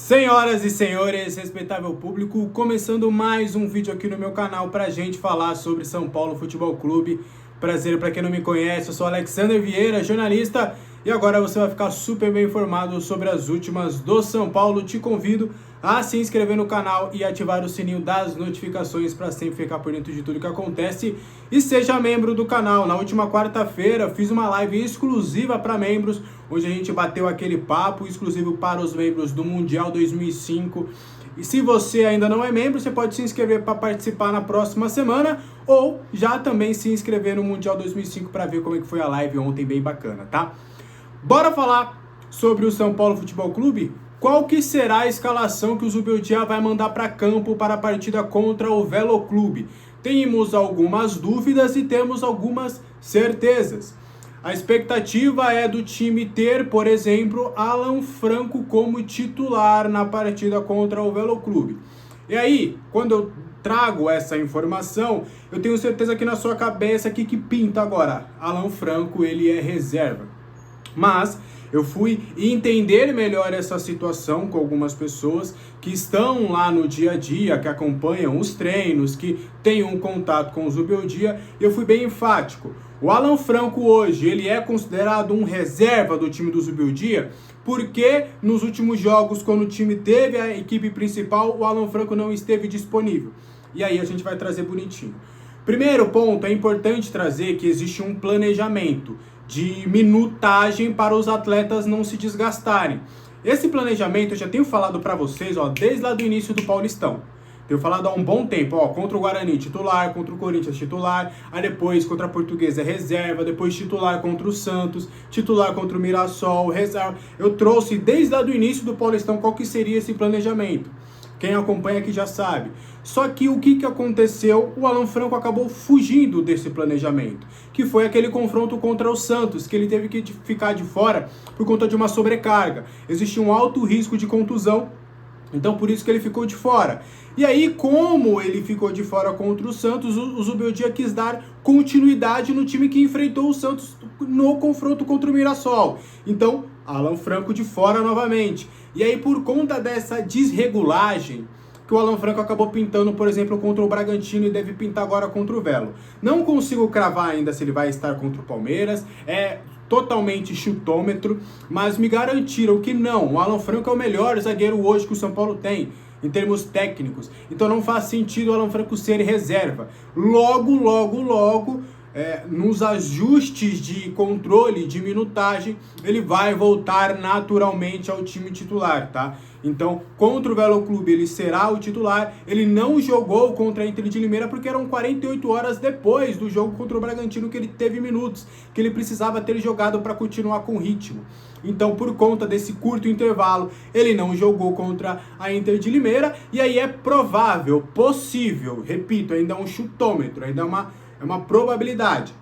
Senhoras e senhores, respeitável público, começando mais um vídeo aqui no meu canal pra gente falar sobre São Paulo Futebol Clube. Prazer pra quem não me conhece, eu sou Alexander Vieira, jornalista, e agora você vai ficar super bem informado sobre as últimas do São Paulo. Te convido a se inscrever no canal e ativar o sininho das notificações para sempre ficar por dentro de tudo que acontece. E seja membro do canal. Na última quarta-feira fiz uma live exclusiva para membros, onde a gente bateu aquele papo exclusivo para os membros do Mundial 2005. E se você ainda não é membro, você pode se inscrever para participar na próxima semana, ou já também se inscrever no Mundial 2005 para ver como é que foi a live ontem, bem bacana, tá? Bora falar sobre o São Paulo Futebol Clube? Qual que será a escalação que o Zubeldia vai mandar para campo para a partida contra o Velo Clube? Temos algumas dúvidas e temos algumas certezas. A expectativa é do time ter, por exemplo, Alan Franco como titular na partida contra o Velo Clube. E aí, quando eu trago essa informação, eu tenho certeza que na sua cabeça aqui que pinta agora, Alan Franco, ele é reserva. Mas eu fui entender melhor essa situação com algumas pessoas que estão lá no dia a dia, que acompanham os treinos, que têm um contato com o Zubeldia, e eu fui bem enfático. O Alan Franco hoje, ele é considerado um reserva do time do Zubeldia, porque nos últimos jogos, quando o time teve a equipe principal, o Alan Franco não esteve disponível. E aí a gente vai trazer bonitinho. Primeiro ponto, é importante trazer que existe um planejamento de minutagem para os atletas não se desgastarem. Esse planejamento eu já tenho falado para vocês, desde lá do início do Paulistão. Tenho falado há um bom tempo, contra o Guarani titular, contra o Corinthians titular, aí depois contra a Portuguesa reserva, depois titular contra o Santos, titular contra o Mirassol, reserva. Eu trouxe desde lá do início do Paulistão qual que seria esse planejamento. Quem acompanha aqui já sabe. Só que o que aconteceu? O Alan Franco acabou fugindo desse planejamento, que foi aquele confronto contra o Santos, que ele teve que ficar de fora por conta de uma sobrecarga. Existia um alto risco de contusão, então por isso que ele ficou de fora. E aí, como ele ficou de fora contra o Santos, o Zubeldia quis dar continuidade no time que enfrentou o Santos no confronto contra o Mirassol. Então, Alan Franco de fora novamente. E aí, por conta dessa desregulagem, que o Alan Franco acabou pintando, por exemplo, contra o Bragantino e deve pintar agora contra o Velo. Não consigo cravar ainda se ele vai estar contra o Palmeiras, é totalmente chutômetro, mas me garantiram que não, o Alan Franco é o melhor zagueiro hoje que o São Paulo tem, em termos técnicos. Então não faz sentido o Alan Franco ser reserva. Logo, nos ajustes de controle, de minutagem, ele vai voltar naturalmente ao time titular, tá? Então, contra o Velo Clube ele será o titular. Ele não jogou contra a Inter de Limeira porque eram 48 horas depois do jogo contra o Bragantino que ele teve minutos, que ele precisava ter jogado para continuar com o ritmo. Então, por conta desse curto intervalo, ele não jogou contra a Inter de Limeira, e aí é provável, possível, repito, ainda é um chutômetro, ainda é uma probabilidade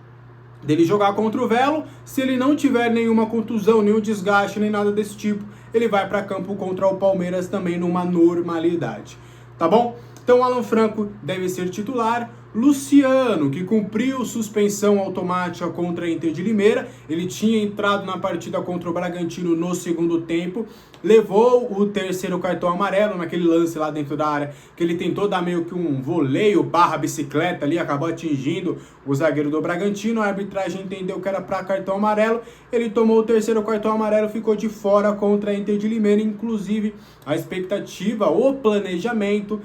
dele jogar contra o Velo. Se ele não tiver nenhuma contusão, nenhum desgaste, nem nada desse tipo, ele vai para campo contra o Palmeiras também numa normalidade, tá bom? Então Alan Franco deve ser titular. Luciano, que cumpriu suspensão automática contra a Inter de Limeira, ele tinha entrado na partida contra o Bragantino no segundo tempo, levou o terceiro cartão amarelo naquele lance lá dentro da área, que ele tentou dar meio que um voleio barra bicicleta ali, acabou atingindo o zagueiro do Bragantino, a arbitragem entendeu que era para cartão amarelo, ele tomou o terceiro cartão amarelo, ficou de fora contra a Inter de Limeira. Inclusive a expectativa, o planejamento,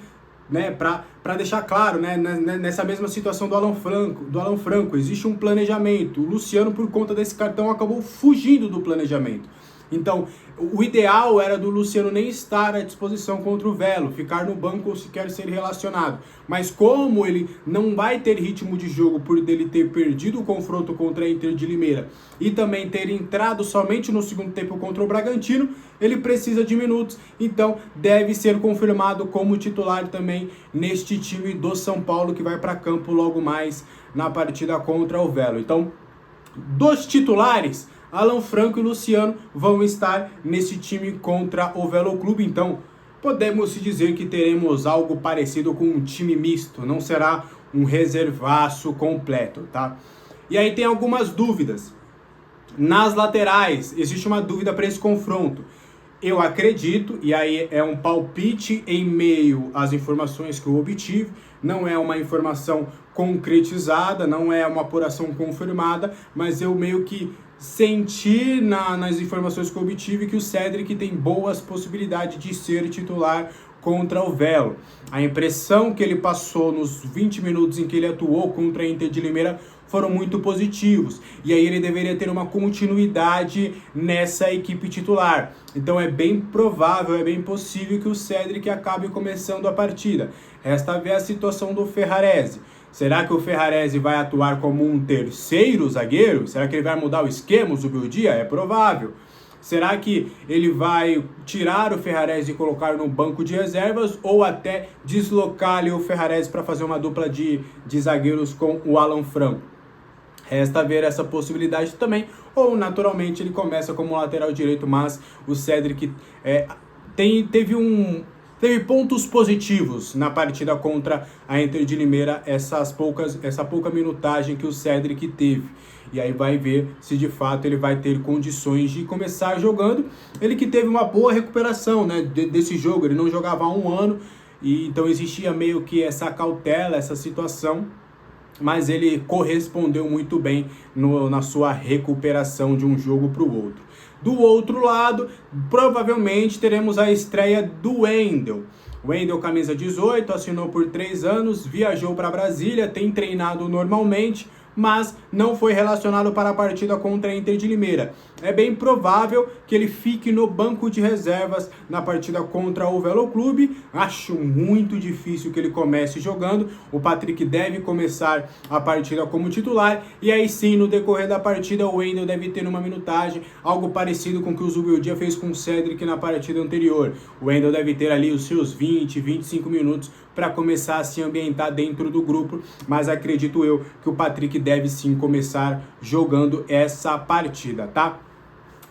né, para deixar claro, né, nessa mesma situação do Alan Franco, existe um planejamento. O Luciano, por conta desse cartão, acabou fugindo do planejamento. Então, o ideal era do Luciano nem estar à disposição contra o Velo, ficar no banco ou sequer ser relacionado. Mas como ele não vai ter ritmo de jogo por dele ter perdido o confronto contra a Inter de Limeira e também ter entrado somente no segundo tempo contra o Bragantino, ele precisa de minutos, então deve ser confirmado como titular também neste time do São Paulo, que vai para campo logo mais na partida contra o Velo. Então, dos titulares, Alan Franco e Luciano vão estar nesse time contra o Velo Clube. Então, podemos dizer que teremos algo parecido com um time misto, não será um reservaço completo, tá? E aí tem algumas dúvidas. Nas laterais, existe uma dúvida para esse confronto. Eu acredito, e aí é um palpite em meio às informações que eu obtive, não é uma informação concretizada, não é uma apuração confirmada, mas eu meio que senti nas informações que eu obtive que o Cédric tem boas possibilidades de ser titular contra o Velo. A impressão que ele passou nos 20 minutos em que ele atuou contra a Inter de Limeira foram muito positivos. E aí ele deveria ter uma continuidade nessa equipe titular. Então é bem provável, é bem possível que o Cédric acabe começando a partida. Resta ver a situação do Ferrarese. Será que o Ferrarese vai atuar como um terceiro zagueiro? Será que ele vai mudar o esquema, o Zubeldia? É provável. Será que ele vai tirar o Ferrarese e colocar no banco de reservas ou até deslocar ali o Ferrarese para fazer uma dupla de zagueiros com o Alan Franco? Resta ver essa possibilidade também, ou naturalmente ele começa como lateral direito, mas o Cédric teve pontos positivos na partida contra a Inter de Limeira, essa pouca minutagem que o Cédric teve. E aí vai ver se de fato ele vai ter condições de começar jogando. Ele que teve uma boa recuperação, né, desse jogo, ele não jogava há um ano, e então existia meio que essa cautela, essa situação, mas ele correspondeu muito bem na sua recuperação de um jogo para o outro. Do outro lado, provavelmente teremos a estreia do Wendel. Wendel, camisa 18, assinou por 3 anos, viajou para Brasília, tem treinado normalmente, mas não foi relacionado para a partida contra a Inter de Limeira. É bem provável que ele fique no banco de reservas na partida contra o Velo Clube. Acho muito difícil que ele comece jogando. O Patrick deve começar a partida como titular, e aí sim, no decorrer da partida, o Wendel deve ter uma minutagem, algo parecido com o que o Zubeldia fez com o Cédric na partida anterior. O Wendel deve ter ali os seus 20, 25 minutos para começar a se ambientar dentro do grupo, mas acredito eu que o Patrick deve sim começar jogando essa partida, tá?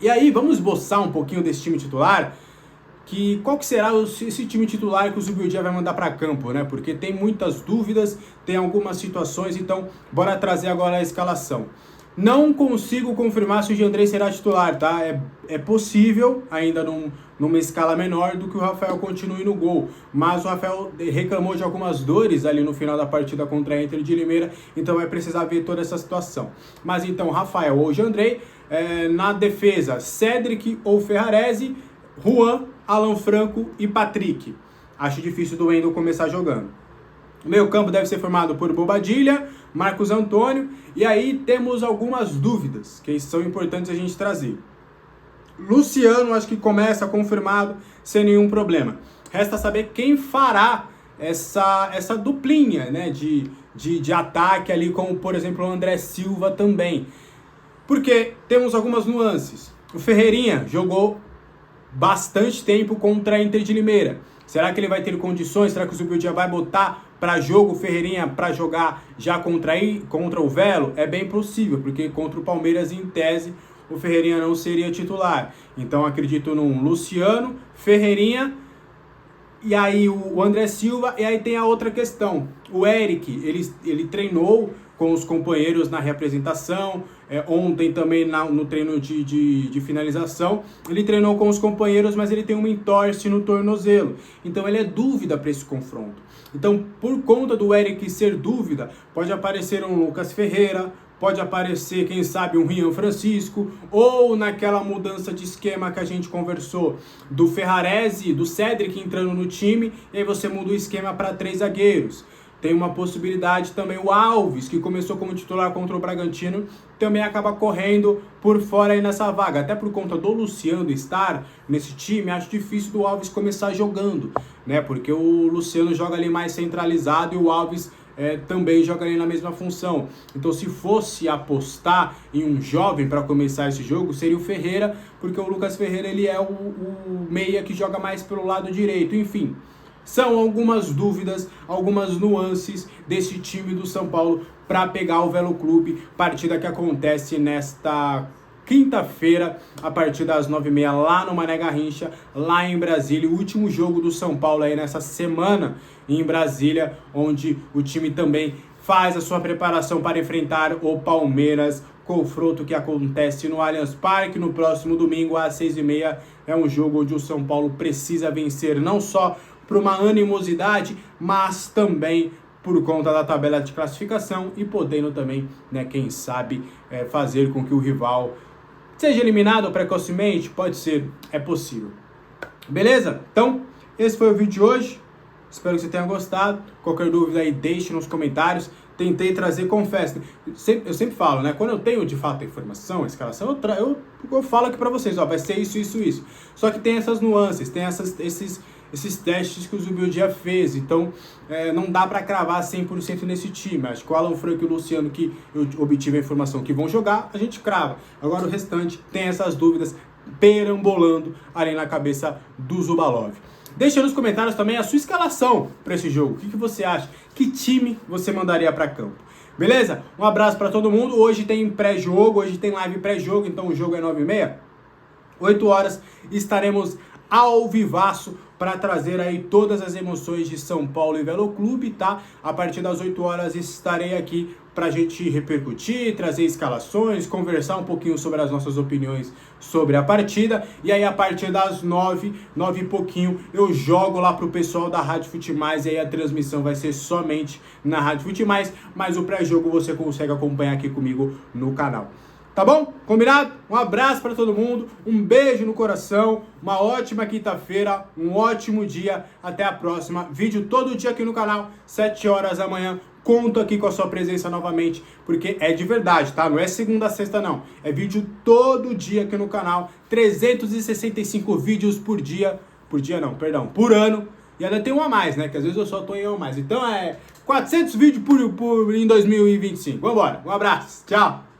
E aí, vamos esboçar um pouquinho desse time titular, qual que será esse time titular que o Zubeldia vai mandar para campo, né? Porque tem muitas dúvidas, tem algumas situações, então bora trazer agora a escalação. Não consigo confirmar se o Giandrei será titular, tá? É possível, ainda numa escala menor, do que o Rafael continue no gol. Mas o Rafael reclamou de algumas dores ali no final da partida contra a Inter de Limeira, então vai precisar ver toda essa situação. Mas então, Rafael ou Giandrei, na defesa, Cédric ou Ferrarese, Juan, Alan Franco e Patrick. Acho difícil do Wendel começar jogando. O meio campo deve ser formado por Bobadilla, Marcos Antônio, e aí temos algumas dúvidas que são importantes a gente trazer. Luciano, acho que começa confirmado sem nenhum problema. Resta saber quem fará essa duplinha, né, de ataque ali, como por exemplo o André Silva também. Porque temos algumas nuances. O Ferreirinha jogou bastante tempo contra a Inter de Limeira. Será que ele vai ter condições? Será que o Zubeldia vai botar para jogo o Ferreirinha para jogar já contra o Velo? É bem possível, porque contra o Palmeiras, em tese, o Ferreirinha não seria titular. Então acredito num Luciano, Ferreirinha, e aí o André Silva, e aí tem a outra questão. O Eric, ele treinou com os companheiros na reapresentação, ontem também no treino de finalização, ele treinou com os companheiros, mas ele tem uma entorse no tornozelo, então ele é dúvida para esse confronto. Então, por conta do Eric ser dúvida, pode aparecer um Lucas Ferreira, pode aparecer, quem sabe, um Rian Francisco, ou naquela mudança de esquema que a gente conversou, do Ferrarese, do Cédric entrando no time, e aí você muda o esquema para 3 zagueiros. Tem uma possibilidade também, o Alves, que começou como titular contra o Bragantino, também acaba correndo por fora aí nessa vaga. Até por conta do Luciano estar nesse time, acho difícil do Alves começar jogando, né? Porque o Luciano joga ali mais centralizado e o Alves também joga ali na mesma função. Então, se fosse apostar em um jovem para começar esse jogo, seria o Ferreira, porque o Lucas Ferreira ele é o meia que joga mais pelo lado direito. Enfim, são algumas dúvidas, algumas nuances desse time do São Paulo para pegar o Velo Clube, partida que acontece nesta quinta-feira, a partir das 9h30, lá no Mané Garrincha, lá em Brasília, o último jogo do São Paulo aí nessa semana em Brasília, onde o time também faz a sua preparação para enfrentar o Palmeiras, confronto que acontece no Allianz Parque no próximo domingo às 6h30 É um jogo onde o São Paulo precisa vencer, não só por uma animosidade, mas também por conta da tabela de classificação e podendo também, né, quem sabe, fazer com que o rival seja eliminado precocemente. Pode ser, é possível. Beleza? Então, esse foi o vídeo de hoje. Espero que você tenha gostado. Qualquer dúvida aí, deixe nos comentários. Tentei trazer, confesso. Eu sempre falo, né? Quando eu tenho de fato a informação, a escalação, eu falo aqui pra vocês, ó, vai ser isso, isso, isso. Só que tem essas nuances, tem esses testes que o Zubeldia fez. Então, não dá pra cravar 100% nesse time. Acho que o Alan Franco e o Luciano, que eu obtive a informação que vão jogar, a gente crava. Agora o restante tem essas dúvidas perambolando ali na cabeça do Zubalov. Deixa nos comentários também a sua escalação para esse jogo. O que você acha? Que time você mandaria para campo? Beleza? Um abraço para todo mundo. Hoje tem pré-jogo, hoje tem live pré-jogo, então o jogo é 9h30. 8 horas estaremos ao vivaço para trazer aí todas as emoções de São Paulo e Velo Clube, tá? A partir das 8 horas estarei aqui pra gente repercutir, trazer escalações, conversar um pouquinho sobre as nossas opiniões sobre a partida. E aí a partir das 9 e pouquinho, eu jogo lá pro pessoal da Rádio Futimais, e aí a transmissão vai ser somente na Rádio Futimais, mas o pré-jogo você consegue acompanhar aqui comigo no canal. Tá bom? Combinado? Um abraço para todo mundo, um beijo no coração, uma ótima quinta-feira, um ótimo dia, até a próxima. Vídeo todo dia aqui no canal, 7 horas da manhã. Conto aqui com a sua presença novamente, porque é de verdade, tá? Não é segunda a sexta, não. É vídeo todo dia aqui no canal, 365 vídeos por dia. Por dia não, perdão, por ano. E ainda tem um a mais, né? Que às vezes eu só tô em um a mais. Então é 400 vídeos em 2025. Vambora, um abraço, tchau!